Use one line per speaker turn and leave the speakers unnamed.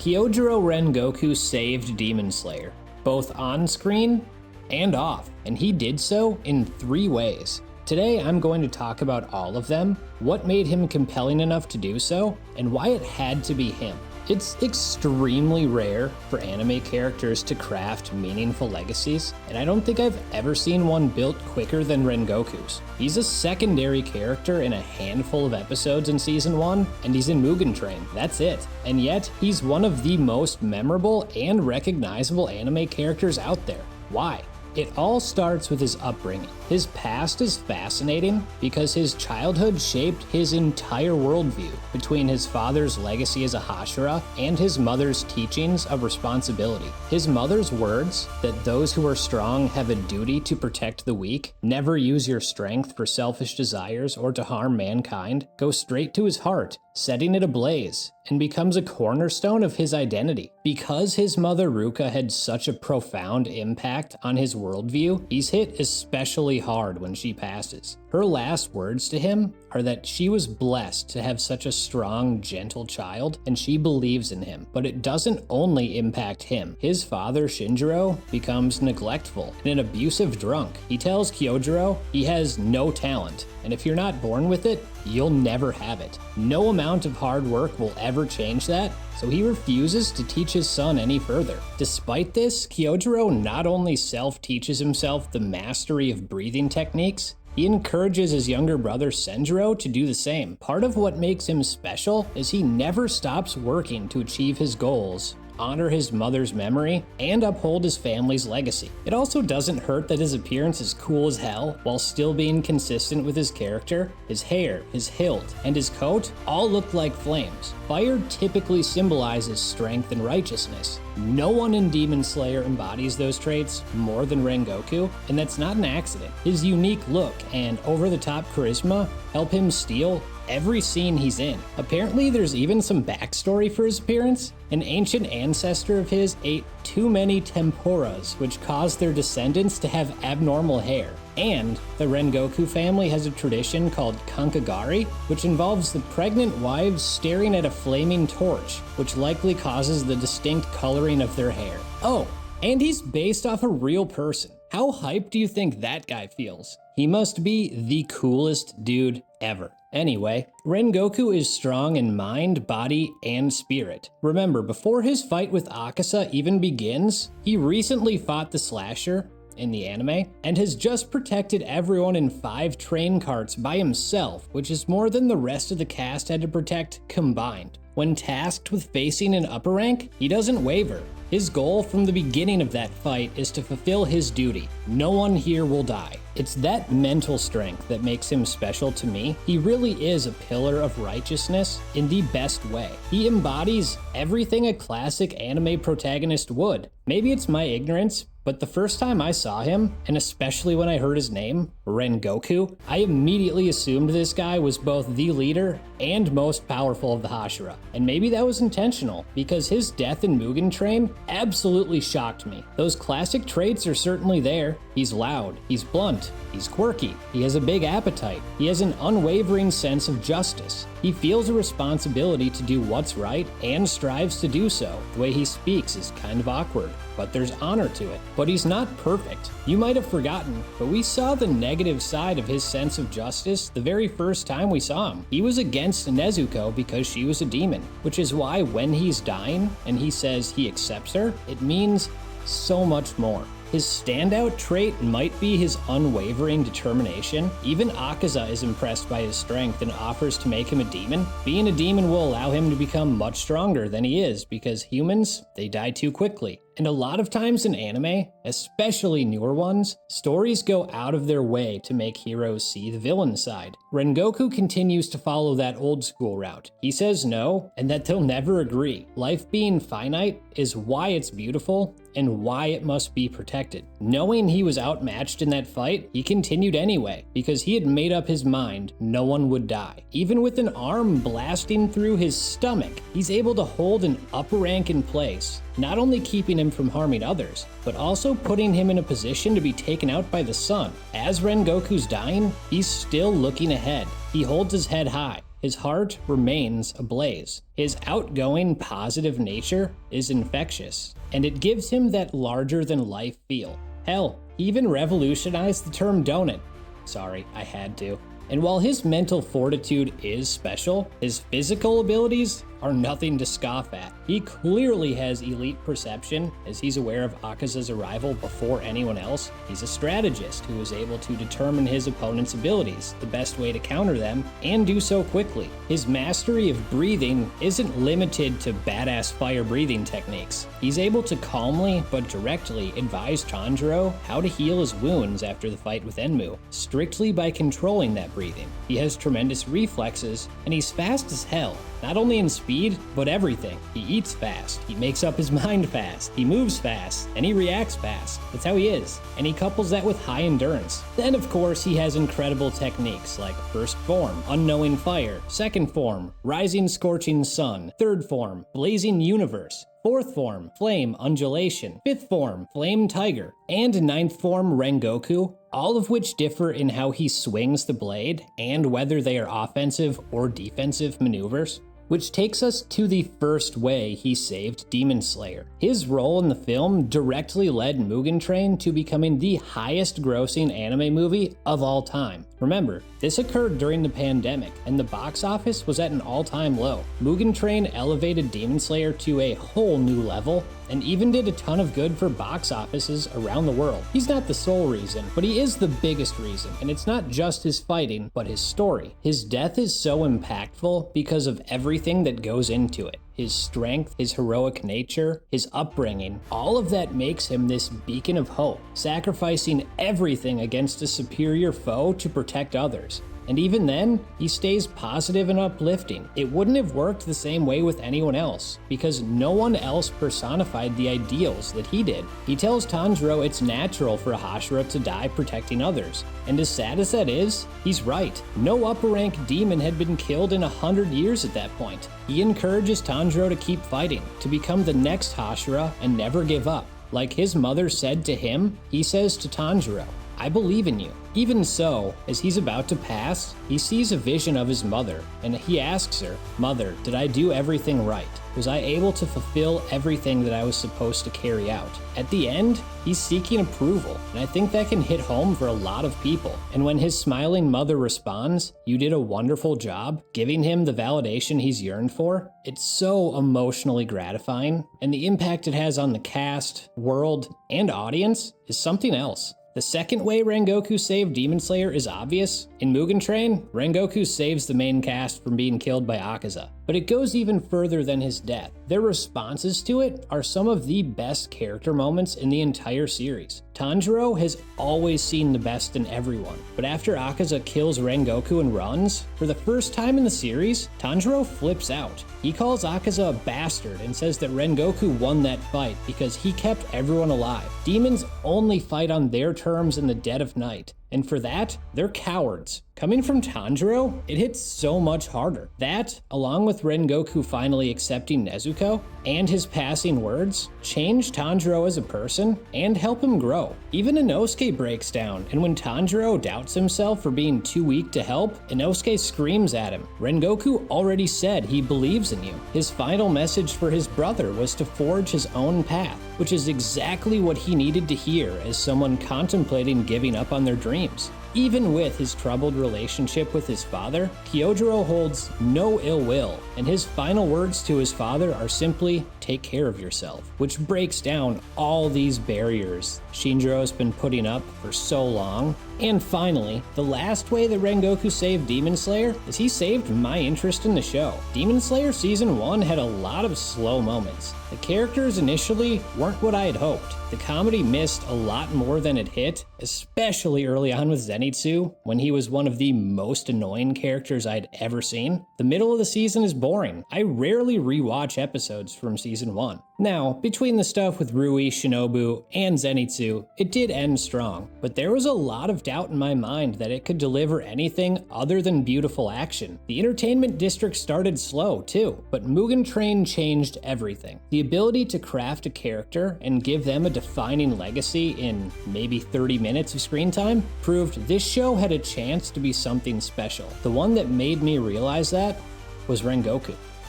Kyojuro Rengoku saved Demon Slayer, both on screen and off, and he did so in 3 ways. Today I'm going to talk about all of them, what made him compelling enough to do so, and why it had to be him. It's extremely rare for anime characters to craft meaningful legacies, and I don't think I've ever seen one built quicker than Rengoku's. He's a secondary character in a handful of episodes in Season 1, and he's in Mugen Train, that's it. And yet, he's one of the most memorable and recognizable anime characters out there. Why? It all starts with his upbringing. His past is fascinating because his childhood shaped his entire worldview between his father's legacy as a Hashira and his mother's teachings of responsibility. His mother's words that those who are strong have a duty to protect the weak, never use your strength for selfish desires or to harm mankind, go straight to his heart, setting it ablaze, and becomes a cornerstone of his identity. Because his mother Ruka had such a profound impact on his worldview, he's hit especially hard when she passes. Her last words to him are that she was blessed to have such a strong, gentle child, and she believes in him. But it doesn't only impact him. His father, Shinjiro, becomes neglectful and an abusive drunk. He tells Kyojuro he has no talent, and if you're not born with it, you'll never have it. No amount of hard work will ever change that, so he refuses to teach his son any further. Despite this, Kyojuro not only self-teaches himself the mastery of breathing techniques, he encourages his younger brother Senjiro to do the same. Part of what makes him special is he never stops working to achieve his goals, honor his mother's memory, and uphold his family's legacy. It also doesn't hurt that his appearance is cool as hell while still being consistent with his character. His hair, his hilt, and his coat all look like flames. Fire typically symbolizes strength and righteousness. No one in Demon Slayer embodies those traits more than Rengoku, and that's not an accident. His unique look and over-the-top charisma help him steal every scene he's in. Apparently, there's even some backstory for his appearance. An ancient ancestor of his ate too many tempuras, which caused their descendants to have abnormal hair. And the Rengoku family has a tradition called kankagari, which involves the pregnant wives staring at a flaming torch, which likely causes the distinct coloring of their hair. Oh, and he's based off a real person. How hyped do you think that guy feels? He must be the coolest dude ever. Anyway, Rengoku is strong in mind, body, and spirit. Remember, before his fight with Akaza even begins, he recently fought the Slasher in the anime, and has just protected everyone in 5 train carts by himself, which is more than the rest of the cast had to protect combined. When tasked with facing an upper rank, he doesn't waver. His goal from the beginning of that fight is to fulfill his duty. No one here will die. It's that mental strength that makes him special to me. He really is a pillar of righteousness in the best way. He embodies everything a classic anime protagonist would. Maybe it's my ignorance, but the first time I saw him, and especially when I heard his name, Rengoku, I immediately assumed this guy was both the leader and most powerful of the Hashira. And maybe that was intentional, because his death in Mugen Train absolutely shocked me. Those classic traits are certainly there. He's loud, he's blunt, he's quirky, he has a big appetite, he has an unwavering sense of justice. He feels a responsibility to do what's right and strives to do so. The way he speaks is kind of awkward, but there's honor to it. But he's not perfect. You might have forgotten, but we saw the negative side of his sense of justice the very first time we saw him. He was against Nezuko because she was a demon, which is why when he's dying and he says he accepts her, it means so much more. His standout trait might be his unwavering determination. Even Akaza is impressed by his strength and offers to make him a demon. Being a demon will allow him to become much stronger than he is, because humans, they die too quickly. And a lot of times in anime, especially newer ones, stories go out of their way to make heroes see the villain side. Rengoku continues to follow that old school route. He says no, and that they'll never agree. Life being finite is why it's beautiful and why it must be protected. Knowing he was outmatched in that fight, he continued anyway, because he had made up his mind no one would die. Even with an arm blasting through his stomach, he's able to hold an upper rank in place, not only keeping him from harming others, but also putting him in a position to be taken out by the sun. As Rengoku's dying, he's still looking ahead. He holds his head high. his heart remains ablaze. His outgoing, positive nature is infectious, and it gives him that larger-than-life feel. Hell, he even revolutionized the term donut. Sorry, I had to. And while his mental fortitude is special, his physical abilities are nothing to scoff at. He clearly has elite perception, as he's aware of Akaza's arrival before anyone else. He's a strategist who is able to determine his opponent's abilities, the best way to counter them, and do so quickly. His mastery of breathing isn't limited to badass fire breathing techniques. He's able to calmly but directly advise Tanjiro how to heal his wounds after the fight with Enmu, strictly by controlling that breathing. He has tremendous reflexes, and he's fast as hell. Not only in speed, but everything. He eats fast, he makes up his mind fast, he moves fast, and he reacts fast. That's how he is. And he couples that with high endurance. Then of course he has incredible techniques like First Form, Unknowing Fire, Second Form, Rising Scorching Sun, Third Form, Blazing Universe, Fourth Form, Flame Undulation, Fifth Form, Flame Tiger, and Ninth Form, Rengoku, all of which differ in how he swings the blade and whether they are offensive or defensive maneuvers. Which takes us to the first way he saved Demon Slayer. His role in the film directly led Mugen Train to becoming the highest grossing anime movie of all time. Remember, this occurred during the pandemic, and the box office was at an all-time low. Mugen Train elevated Demon Slayer to a whole new level, and even did a ton of good for box offices around the world. He's not the sole reason, but he is the biggest reason, and it's not just his fighting, but his story. His death is so impactful because of everything that goes into it. His strength, his heroic nature, his upbringing, all of that makes him this beacon of hope, sacrificing everything against a superior foe to protect others. And even then, he stays positive and uplifting. It wouldn't have worked the same way with anyone else, because no one else personified the ideals that he did. He tells Tanjiro it's natural for a Hashira to die protecting others, and as sad as that is, he's right. No upper rank demon had been killed in 100 years at that point. He encourages Tanjiro to keep fighting, to become the next Hashira and never give up. Like his mother said to him, he says to Tanjiro, "I believe in you." Even so, as he's about to pass, he sees a vision of his mother, and he asks her, "Mother, did I do everything right? Was I able to fulfill everything that I was supposed to carry out?" At the end, he's seeking approval, and I think that can hit home for a lot of people. And when his smiling mother responds, "You did a wonderful job," giving him the validation he's yearned for, it's so emotionally gratifying, and the impact it has on the cast, world, and audience is something else. The second way Rengoku saved Demon Slayer is obvious. In Mugen Train, Rengoku saves the main cast from being killed by Akaza. But it goes even further than his death. Their responses to it are some of the best character moments in the entire series. Tanjiro has always seen the best in everyone, but after Akaza kills Rengoku and runs, for the first time in the series, Tanjiro flips out. He calls Akaza a bastard and says that Rengoku won that fight because he kept everyone alive. Demons only fight on their terms in the dead of night, and for that, they're cowards. Coming from Tanjiro, it hits so much harder. That, along with Rengoku finally accepting Nezuko, and his passing words, change Tanjiro as a person and help him grow. Even Inosuke breaks down, and when Tanjiro doubts himself for being too weak to help, Inosuke screams at him, "Rengoku already said he believes in you." His final message for his brother was to forge his own path, which is exactly what he needed to hear as someone contemplating giving up on their dreams. Even with his troubled relationship with his father, Kyojuro holds no ill will, and his final words to his father are simply, "Take care of yourself," which breaks down all these barriers Shinjiro's been putting up for so long. And finally, the last way that Rengoku saved Demon Slayer is he saved my interest in the show. Demon Slayer Season 1 had a lot of slow moments. The characters initially weren't what I had hoped. The comedy missed a lot more than it hit, especially early on with Zenitsu, when he was one of the most annoying characters I'd ever seen. The middle of the season is boring. I rarely rewatch episodes from Season Season 1. Now, between the stuff with Rui, Shinobu, and Zenitsu, it did end strong, but there was a lot of doubt in my mind that it could deliver anything other than beautiful action. The entertainment district started slow, too, but Mugen Train changed everything. The ability to craft a character and give them a defining legacy in maybe 30 minutes of screen time proved this show had a chance to be something special. The one that made me realize that was Rengoku.